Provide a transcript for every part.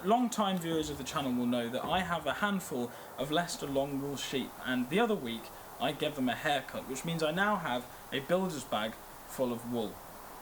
long-time viewers of the channel will know that I have a handful of Leicester Longwools sheep, and the other week I gave them a haircut, which means I now have a builder's bag full of wool.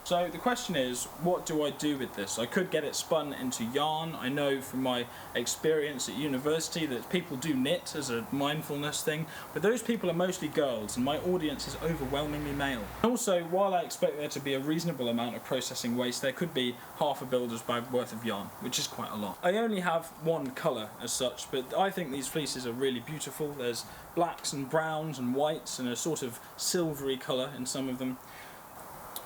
So the question is, what do I do with this? I could get it spun into yarn. I know from my experience at university that people do knit as a mindfulness thing, but those people are mostly girls and my audience is overwhelmingly male. Also, while I expect there to be a reasonable amount of processing waste, there could be half a builder's bag worth of yarn, which is quite a lot. I only have one colour as such, but I think these fleeces are really beautiful. There's blacks and browns and whites and a sort of silvery colour in some of them.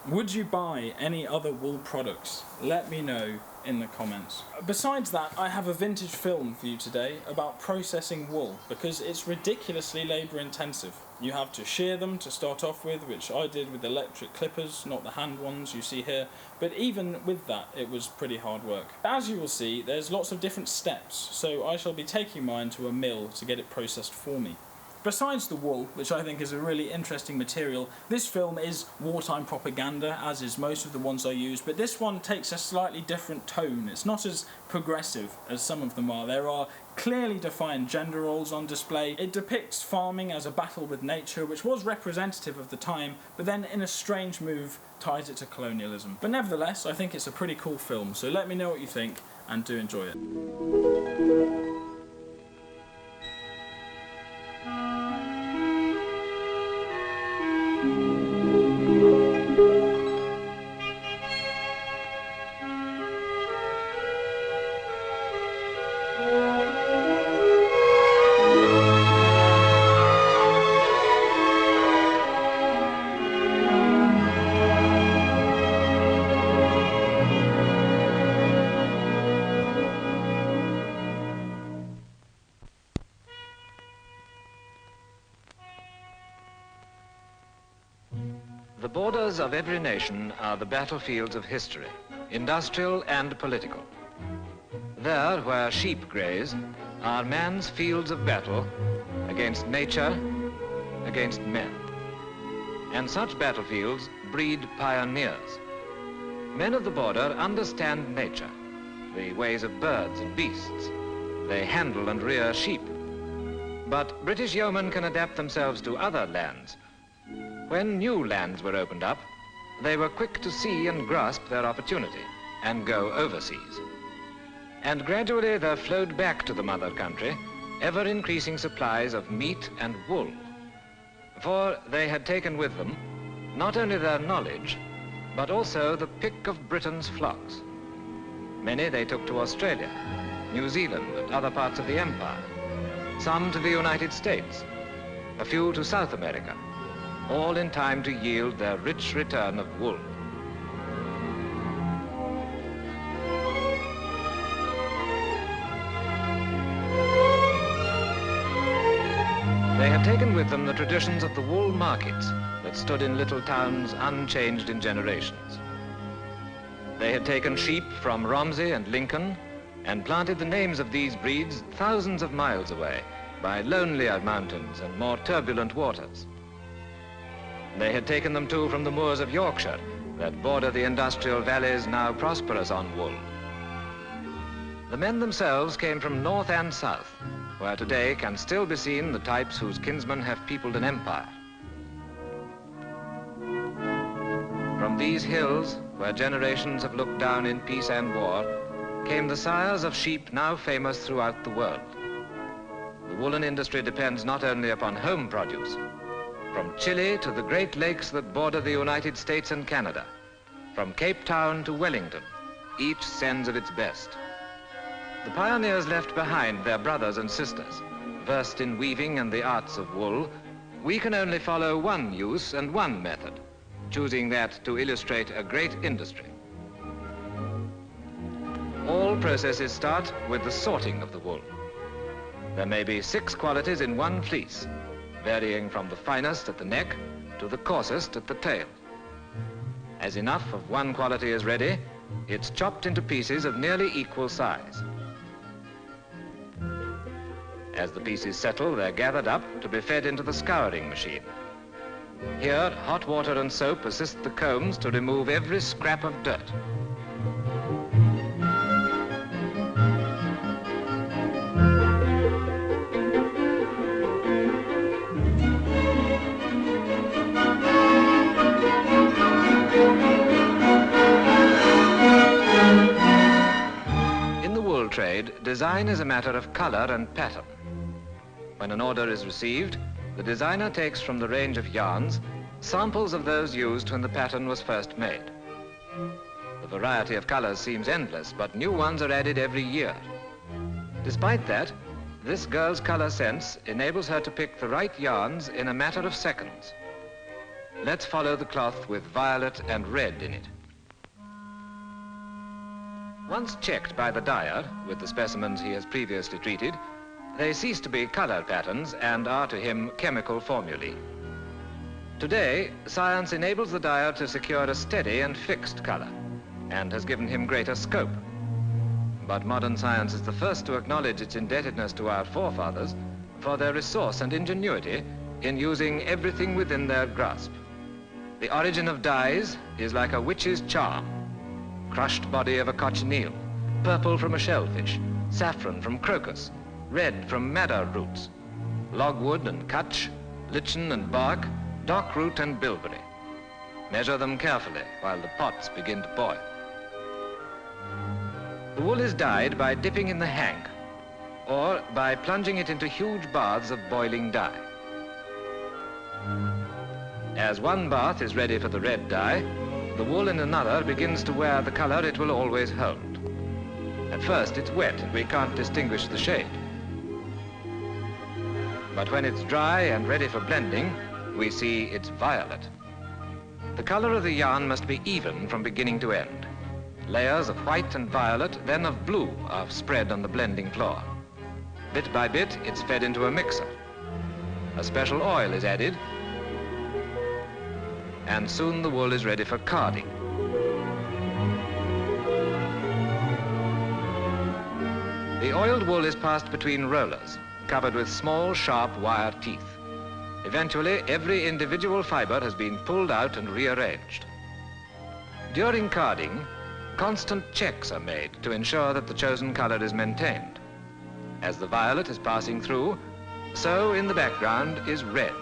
Would you buy any other wool products? Let me know in the comments. Besides that, I have a vintage film for you today about processing wool, because it's ridiculously labour intensive. You have to shear them to start off with, which I did with electric clippers, not the hand ones you see here, but even with that it was pretty hard work. As you will see, there's lots of different steps, so I shall be taking mine to a mill to get it processed for me. Besides the wool, which I think is a really interesting material, this film is wartime propaganda, as is most of the ones I use, but this one takes a slightly different tone. It's not as progressive as some of them are. There are clearly defined gender roles on display. It depicts farming as a battle with nature, which was representative of the time, but then in a strange move ties it to colonialism. But nevertheless, I think it's a pretty cool film, so let me know what you think and do enjoy it. The borders of every nation are the battlefields of history, industrial and political. There, where sheep graze, are man's fields of battle against nature, against men. And such battlefields breed pioneers. Men of the border understand nature, the ways of birds and beasts. They handle and rear sheep. But British yeomen can adapt themselves to other lands. When new lands were opened up, they were quick to see and grasp their opportunity and go overseas. And gradually there flowed back to the mother country ever-increasing supplies of meat and wool. For they had taken with them not only their knowledge, but also the pick of Britain's flocks. Many they took to Australia, New Zealand and other parts of the empire, some to the United States, a few to South America, all in time to yield their rich return of wool. They had taken with them the traditions of the wool markets that stood in little towns unchanged in generations. They had taken sheep from Romsey and Lincoln and planted the names of these breeds thousands of miles away by lonelier mountains and more turbulent waters. They had taken them too from the moors of Yorkshire that border the industrial valleys now prosperous on wool. The men themselves came from north and south, where today can still be seen the types whose kinsmen have peopled an empire. From these hills, where generations have looked down in peace and war, came the sires of sheep now famous throughout the world. The woolen industry depends not only upon home produce, from Chile to the Great Lakes that border the United States and Canada, from Cape Town to Wellington, each sends of its best. The pioneers left behind their brothers and sisters, versed in weaving and the arts of wool. We can only follow one use and one method, choosing that to illustrate a great industry. All processes start with the sorting of the wool. There may be 6 qualities in one fleece, varying from the finest at the neck to the coarsest at the tail. As enough of one quality is ready, it's chopped into pieces of nearly equal size. As the pieces settle, they're gathered up to be fed into the scouring machine. Here, hot water and soap assist the combs to remove every scrap of dirt. In the wool trade, design is a matter of color and pattern. When an order is received, the designer takes from the range of yarns samples of those used when the pattern was first made. The variety of colors seems endless, but new ones are added every year. Despite that, this girl's color sense enables her to pick the right yarns in a matter of seconds. Let's follow the cloth with violet and red in it. Once checked by the dyer with the specimens he has previously treated, they cease to be color patterns and are to him chemical formulae. Today, science enables the dyer to secure a steady and fixed color and has given him greater scope. But modern science is the first to acknowledge its indebtedness to our forefathers for their resource and ingenuity in using everything within their grasp. The origin of dyes is like a witch's charm. Crushed body of a cochineal, purple from a shellfish, saffron from crocus, red from madder roots, logwood and cutch, lichen and bark, dock root and bilberry. Measure them carefully while the pots begin to boil. The wool is dyed by dipping in the hank or by plunging it into huge baths of boiling dye. As one bath is ready for the red dye, the wool in another begins to wear the color it will always hold. At first it's wet and we can't distinguish the shade. But when it's dry and ready for blending, we see it's violet. The color of the yarn must be even from beginning to end. Layers of white and violet, then of blue, are spread on the blending floor. Bit by bit, it's fed into a mixer. A special oil is added, and soon the wool is ready for carding. The oiled wool is passed between rollers, covered with small, sharp wire teeth. Eventually, every individual fiber has been pulled out and rearranged. During carding, constant checks are made to ensure that the chosen color is maintained. As the violet is passing through, so in the background is red.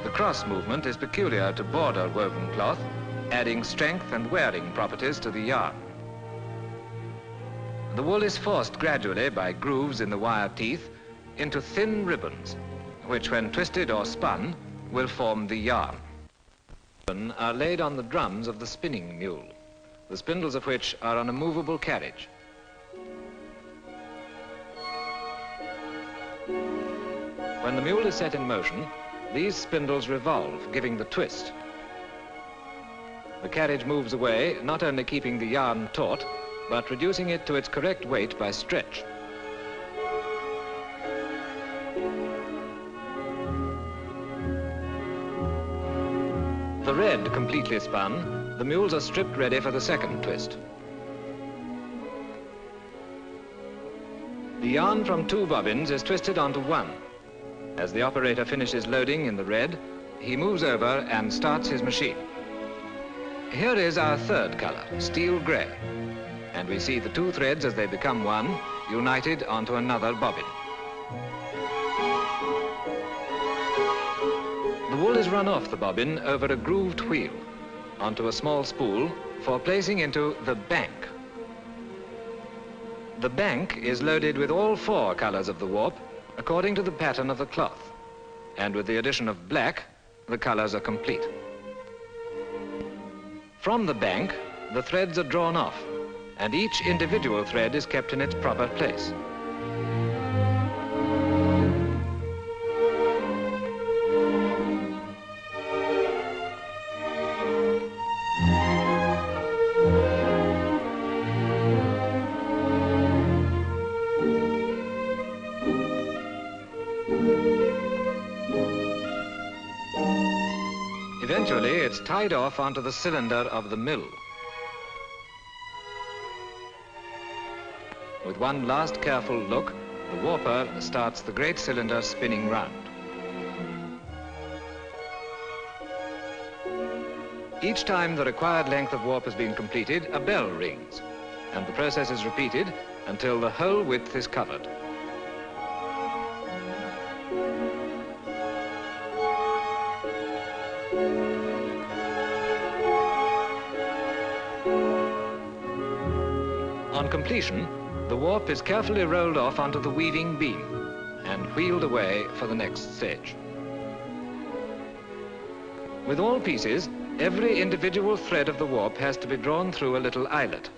The cross movement is peculiar to border woven cloth, adding strength and wearing properties to the yarn. The wool is forced gradually by grooves in the wire teeth into thin ribbons, which when twisted or spun will form the yarn. Are laid on the drums of the spinning mule, the spindles of which are on a movable carriage. When the mule is set in motion, these spindles revolve, giving the twist. The carriage moves away, not only keeping the yarn taut, but reducing it to its correct weight by stretch. The red completely spun, the mules are stripped ready for the second twist. The yarn from 2 bobbins is twisted onto 1. As the operator finishes loading in the red, he moves over and starts his machine. Here is our third color, steel gray, and we see the 2 threads as they become one, united onto another bobbin. The wool is run off the bobbin over a grooved wheel onto a small spool for placing into the bank. The bank is loaded with all 4 colors of the warp according to the pattern of the cloth, and with the addition of black, the colors are complete. From the bank, the threads are drawn off, and each individual thread is kept in its proper place. Eventually, it's tied off onto the cylinder of the mill. With one last careful look, the warper starts the great cylinder spinning round. Each time the required length of warp has been completed, a bell rings, and the process is repeated until the whole width is covered. On completion, the warp is carefully rolled off onto the weaving beam and wheeled away for the next stage. With all pieces, every individual thread of the warp has to be drawn through a little eyelet.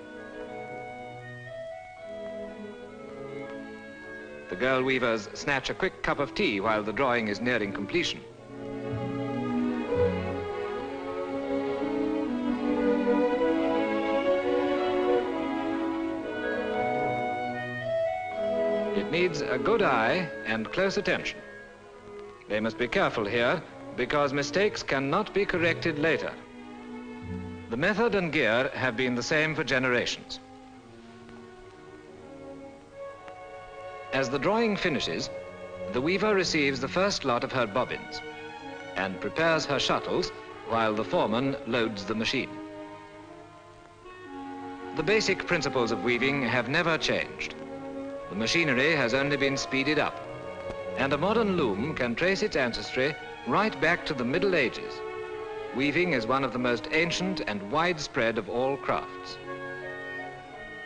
The girl weavers snatch a quick cup of tea while the drawing is nearing completion. It needs a good eye and close attention. They must be careful here because mistakes cannot be corrected later. The method and gear have been the same for generations. As the drawing finishes, the weaver receives the first lot of her bobbins and prepares her shuttles while the foreman loads the machine. The basic principles of weaving have never changed. The machinery has only been speeded up, and a modern loom can trace its ancestry right back to the Middle Ages. Weaving is one of the most ancient and widespread of all crafts.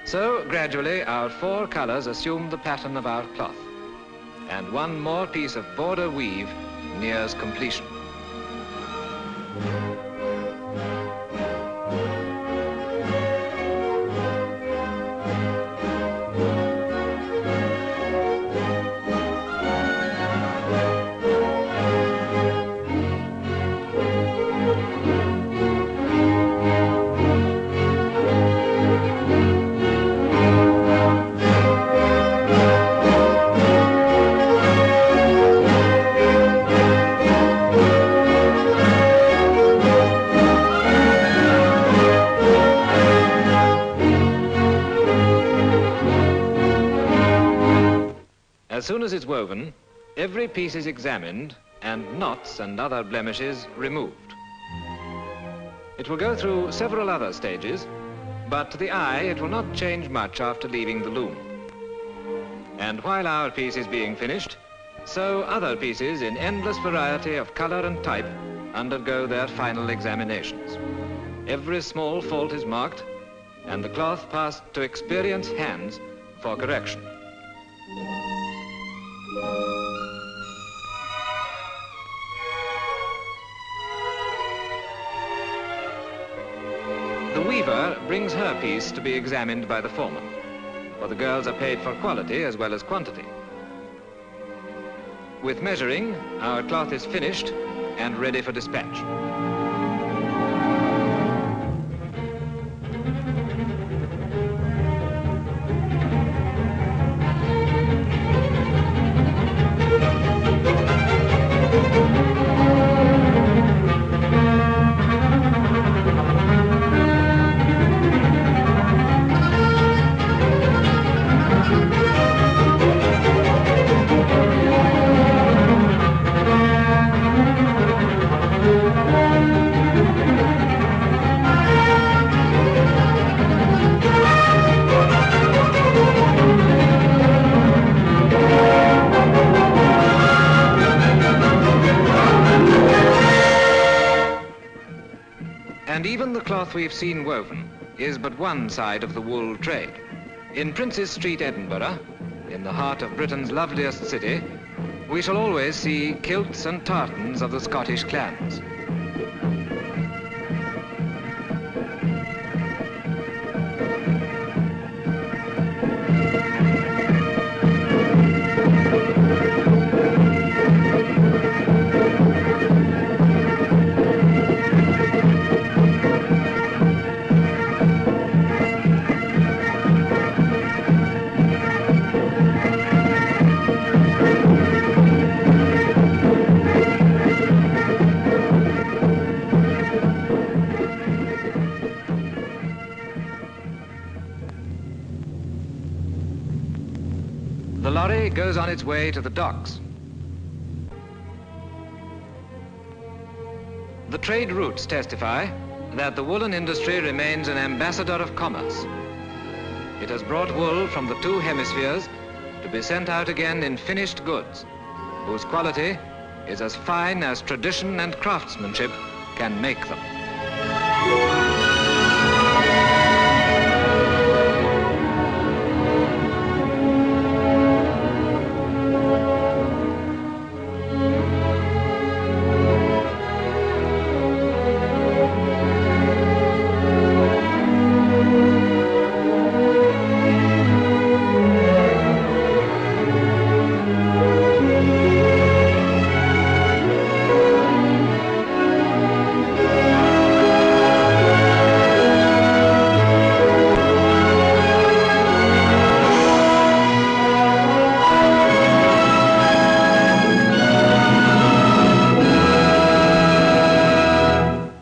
So, gradually, our 4 colors assume the pattern of our cloth, and one more piece of border weave nears completion. As soon as it's woven, every piece is examined and knots and other blemishes removed. It will go through several other stages, but to the eye it will not change much after leaving the loom. And while our piece is being finished, so other pieces in endless variety of color and type undergo their final examinations. Every small fault is marked and the cloth passed to experienced hands for correction. The weaver brings her piece to be examined by the foreman, for the girls are paid for quality as well as quantity. With measuring, our cloth is finished and ready for dispatch. And even the cloth we've seen woven is but one side of the wool trade. In Princes Street, Edinburgh, in the heart of Britain's loveliest city, we shall always see kilts and tartans of the Scottish clans. The lorry goes on its way to the docks. The trade routes testify that the woolen industry remains an ambassador of commerce. It has brought wool from the 2 hemispheres to be sent out again in finished goods, whose quality is as fine as tradition and craftsmanship can make them.